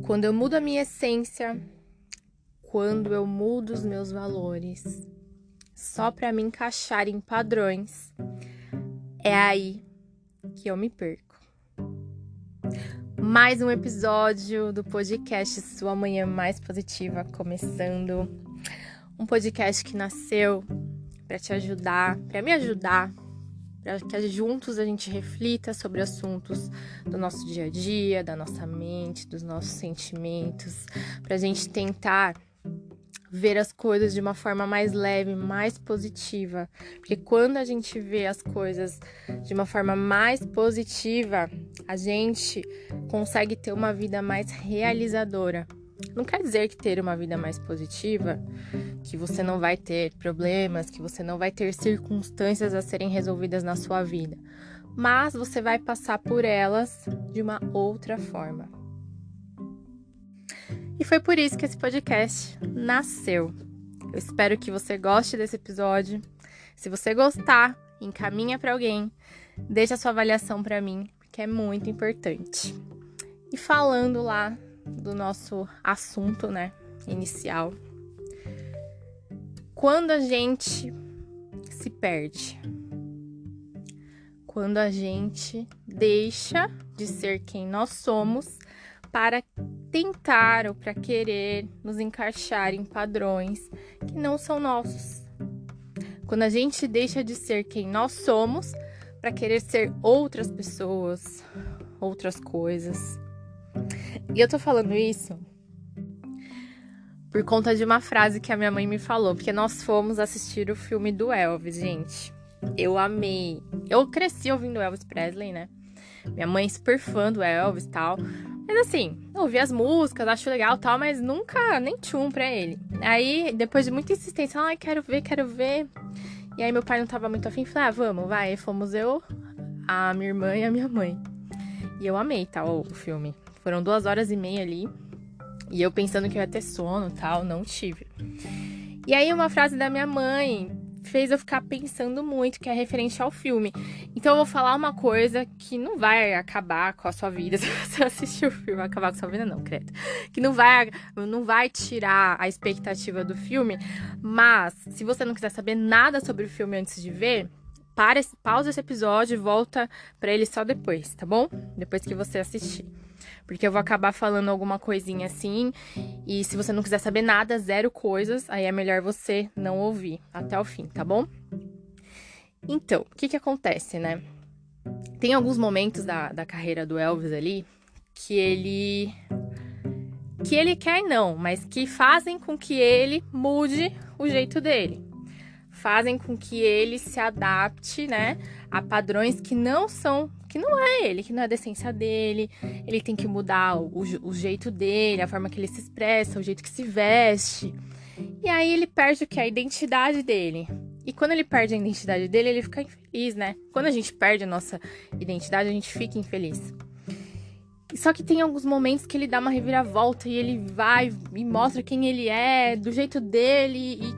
Quando eu mudo a minha essência, quando eu mudo os meus valores, só para me encaixar em padrões, é aí que eu me perco. Mais um episódio do podcast Sua Manhã Mais Positiva começando. Um podcast que nasceu para te ajudar, para me ajudar, para que juntos a gente reflita sobre assuntos do nosso dia a dia, da nossa mente, dos nossos sentimentos, para a gente tentar ver as coisas de uma forma mais leve, mais positiva. Porque quando a gente vê as coisas de uma forma mais positiva, a gente consegue ter uma vida mais realizadora. Não quer dizer que ter uma vida mais positiva, que você não vai ter problemas, que você não vai ter circunstâncias a serem resolvidas na sua vida. Mas você vai passar por elas de uma outra forma. E foi por isso que esse podcast nasceu. Eu espero que você goste desse episódio. Se você gostar, encaminha para alguém. Deixa a sua avaliação para mim, porque é muito importante. E falando lá do nosso assunto, inicial. Quando a gente se perde, quando a gente deixa de ser quem nós somos para tentar ou para querer nos encaixar em padrões que não são nossos. Quando a gente deixa de ser quem nós somos para querer ser outras pessoas, outras coisas. E eu tô falando isso por conta de uma frase que a minha mãe me falou, porque nós fomos assistir o filme do Elvis, gente. Eu amei. Eu cresci ouvindo Elvis Presley, né? Minha mãe é super fã do Elvis e tal. Mas assim, eu ouvi as músicas, acho legal e tal, mas nunca nem tchum pra ele. Aí, depois de muita insistência, quero ver. E aí meu pai não tava muito afim, falei, vamos, vai. Aí fomos eu, a minha irmã e a minha mãe. E eu amei, tal, o filme. Foram 2h30 ali. E eu pensando que eu ia ter sono e tal, não tive. E aí uma frase da minha mãe fez eu ficar pensando muito, que é referente ao filme. Então eu vou falar uma coisa que não vai acabar com a sua vida se você assistir o filme. Acabar com a sua vida não, credo. Que não vai tirar a expectativa do filme. Mas, se você não quiser saber nada sobre o filme antes de ver, pausa esse episódio e volta pra ele só depois, tá bom? Depois que você assistir. Porque eu vou acabar falando alguma coisinha assim. E se você não quiser saber nada, 0 coisas, aí é melhor você não ouvir até o fim, tá bom? Então, o que acontece, né? Tem alguns momentos da carreira do Elvis ali que ele quer não, mas que fazem com que ele mude o jeito dele. Fazem com que ele se adapte, a padrões que não é ele, que não é da essência dele. Ele tem que mudar o jeito dele, a forma que ele se expressa, o jeito que se veste. E aí ele perde o que? A identidade dele. E quando ele perde a identidade dele, ele fica infeliz, né? Quando a gente perde a nossa identidade, a gente fica infeliz. Só que tem alguns momentos que ele dá uma reviravolta e ele vai e mostra quem ele é, do jeito dele e,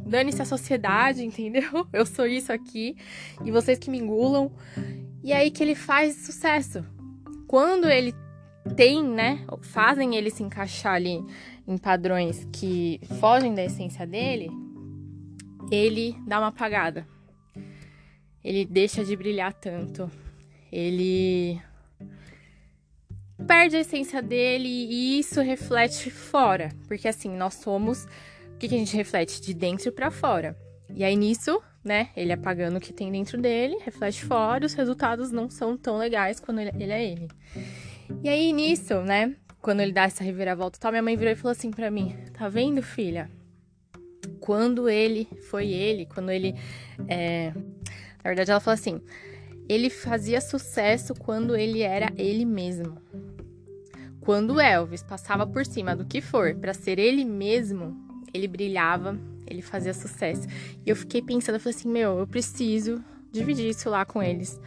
dane-se a sociedade, entendeu? Eu sou isso aqui e vocês que me engulam. E aí que ele faz sucesso. Quando ele tem, fazem ele se encaixar ali em padrões que fogem da essência dele, ele dá uma apagada. Ele deixa de brilhar tanto. Ele perde a essência dele e isso reflete fora. Porque assim, nós somos... O que a gente reflete? De dentro pra fora. E aí nisso, ele apagando o que tem dentro dele, reflete fora, os resultados não são tão legais quando ele é ele. E aí nisso, quando ele dá essa reviravolta, minha mãe virou e falou assim pra mim, tá vendo, filha? Quando ele... Na verdade, ela falou assim, ele fazia sucesso quando ele era ele mesmo. Quando Elvis passava por cima do que for pra ser ele mesmo, ele brilhava, ele fazia sucesso. E eu fiquei pensando, eu falei assim, eu preciso dividir isso lá com eles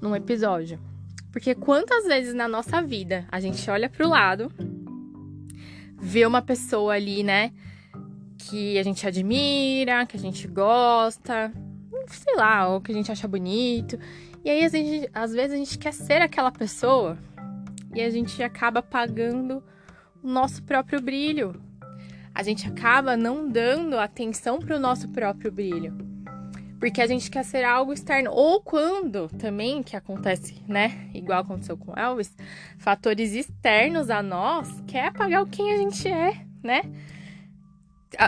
num episódio. Porque quantas vezes na nossa vida a gente olha pro lado, vê uma pessoa ali, que a gente admira, que a gente gosta, sei lá, ou que a gente acha bonito. E aí, às vezes a gente quer ser aquela pessoa, e a gente acaba apagando o nosso próprio brilho. A gente acaba não dando atenção para o nosso próprio brilho. Porque a gente quer ser algo externo. Ou quando também, que acontece, né? Igual aconteceu com Elvis, fatores externos a nós quer apagar quem a gente é, né?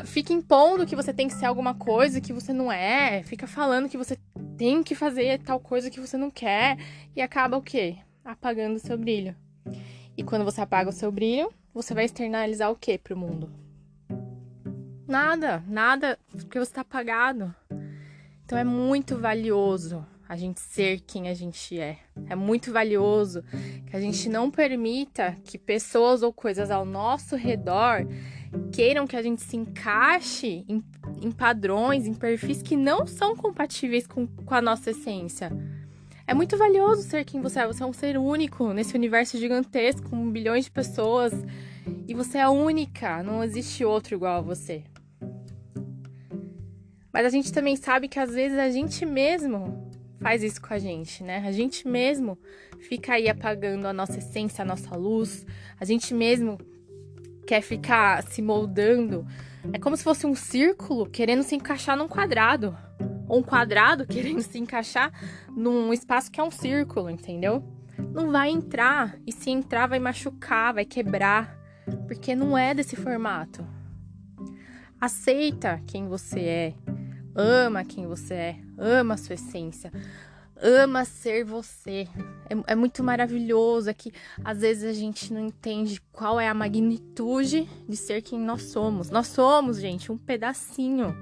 Fica impondo que você tem que ser alguma coisa que você não é. Fica falando que você tem que fazer tal coisa que você não quer. E acaba o quê? Apagando o seu brilho. E quando você apaga o seu brilho, você vai externalizar o quê pro mundo? Nada, porque você tá apagado. Então é muito valioso a gente ser quem a gente é. É muito valioso que a gente não permita que pessoas ou coisas ao nosso redor queiram que a gente se encaixe em padrões, em perfis que não são compatíveis com a nossa essência. É muito valioso ser quem você é. Você é um ser único nesse universo gigantesco, com bilhões de pessoas. E você é única, não existe outro igual a você. Mas a gente também sabe que às vezes a gente mesmo faz isso com a gente, né? A gente mesmo fica aí apagando a nossa essência, a nossa luz. A gente mesmo quer ficar se moldando. É como se fosse um círculo querendo se encaixar num quadrado. Ou um quadrado querendo se encaixar num espaço que é um círculo, entendeu? Não vai entrar. E se entrar, vai machucar, vai quebrar. Porque não é desse formato. Aceita quem você é. Ama quem você é. Ama a sua essência. Ama ser você. É muito maravilhoso. É que às vezes a gente não entende qual é a magnitude de ser quem nós somos. Nós somos, gente, um pedacinho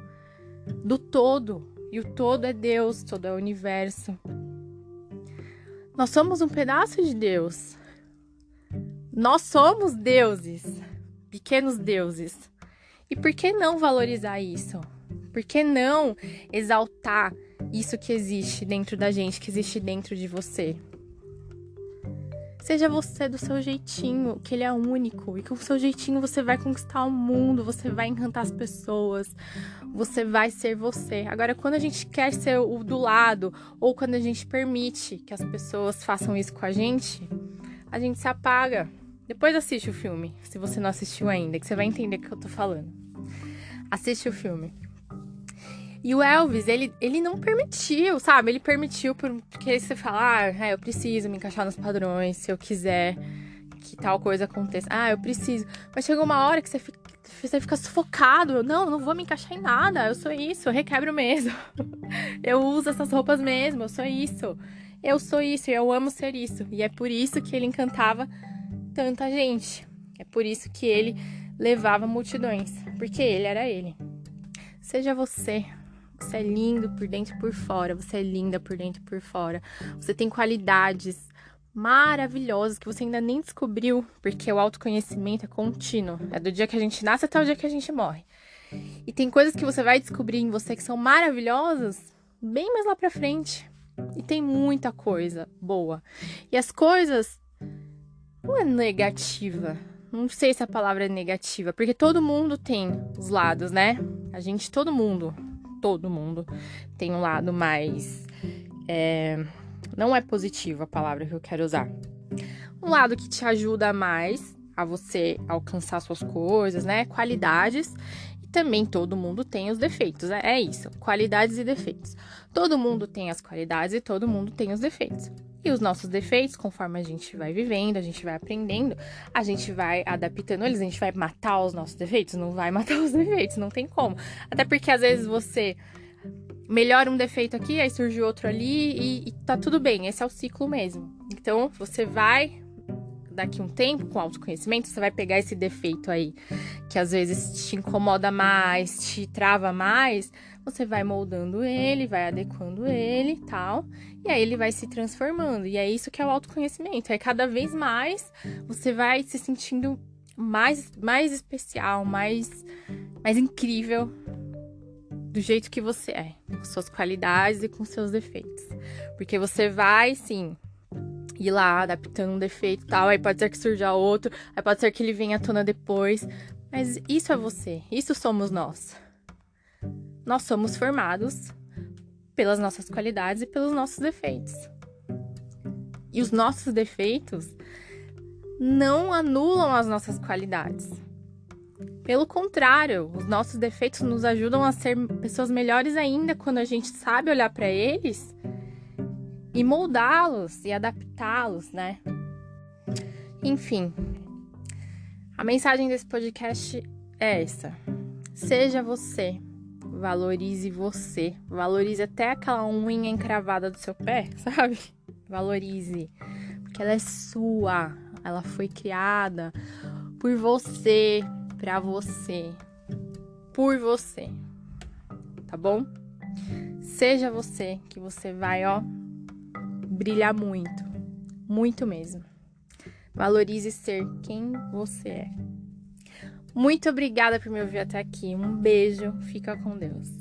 do todo. E o todo é Deus, todo é o universo. Nós somos um pedaço de Deus. Nós somos deuses, pequenos deuses. E por que não valorizar isso? Por que não exaltar isso que existe dentro da gente, que existe dentro de você? Seja você do seu jeitinho, que ele é único. E com o seu jeitinho você vai conquistar o mundo, você vai encantar as pessoas, você vai ser você. Agora, quando a gente quer ser o do lado, ou quando a gente permite que as pessoas façam isso com a gente se apaga. Depois assiste o filme, se você não assistiu ainda, que você vai entender o que eu tô falando. Assiste o filme. E o Elvis, ele não permitiu, sabe? Ele permitiu porque você fala, eu preciso me encaixar nos padrões, se eu quiser que tal coisa aconteça. Eu preciso. Mas chegou uma hora que você fica sufocado. Não vou me encaixar em nada. Eu sou isso, eu requebro mesmo. Eu uso essas roupas mesmo, eu sou isso. Eu sou isso e eu amo ser isso. E é por isso que ele encantava tanta gente. É por isso que ele levava multidões. Porque ele era ele. Seja você. Você é lindo por dentro e por fora. Você é linda por dentro e por fora. Você tem qualidades maravilhosas que você ainda nem descobriu. Porque o autoconhecimento é contínuo. É do dia que a gente nasce até o dia que a gente morre. E tem coisas que você vai descobrir em você que são maravilhosas bem mais lá pra frente. E tem muita coisa boa. E as coisas não é negativa. Não sei se a palavra é negativa. Porque todo mundo tem os lados, né? Todo mundo tem um lado mais... não é positivo a palavra que eu quero usar. Um lado que te ajuda mais a você alcançar suas coisas, né? Qualidades. E também todo mundo tem os defeitos. É isso. Qualidades e defeitos. Todo mundo tem as qualidades e todo mundo tem os defeitos. E os nossos defeitos, conforme a gente vai vivendo, a gente vai aprendendo, a gente vai adaptando eles, a gente vai matar os nossos defeitos? Não vai matar os defeitos, não tem como. Até porque às vezes você melhora um defeito aqui, aí surge outro ali e tá tudo bem, esse é o ciclo mesmo. Então você vai, daqui um tempo, com autoconhecimento, você vai pegar esse defeito aí, que às vezes te incomoda mais, te trava mais, você vai moldando ele, vai adequando ele e tal, e aí ele vai se transformando. E é isso que é o autoconhecimento. Aí cada vez mais você vai se sentindo mais especial, mais incrível do jeito que você é, com suas qualidades e com seus defeitos. Porque você vai, sim, ir lá adaptando um defeito e tal, aí pode ser que surja outro, aí pode ser que ele venha à tona depois. Mas isso é você, isso somos nós. Nós somos formados pelas nossas qualidades e pelos nossos defeitos. E os nossos defeitos não anulam as nossas qualidades. Pelo contrário, os nossos defeitos nos ajudam a ser pessoas melhores ainda quando a gente sabe olhar para eles e moldá-los e adaptá-los, né? Enfim, a mensagem desse podcast é essa. Seja você. Valorize você. Valorize até aquela unha encravada do seu pé, sabe? Valorize. Porque ela é sua. Ela foi criada por você, pra você, por você. Tá bom? Seja você, que você vai, brilhar muito. Muito mesmo. Valorize ser quem você é. Muito obrigada por me ouvir até aqui. Um beijo. Fica com Deus.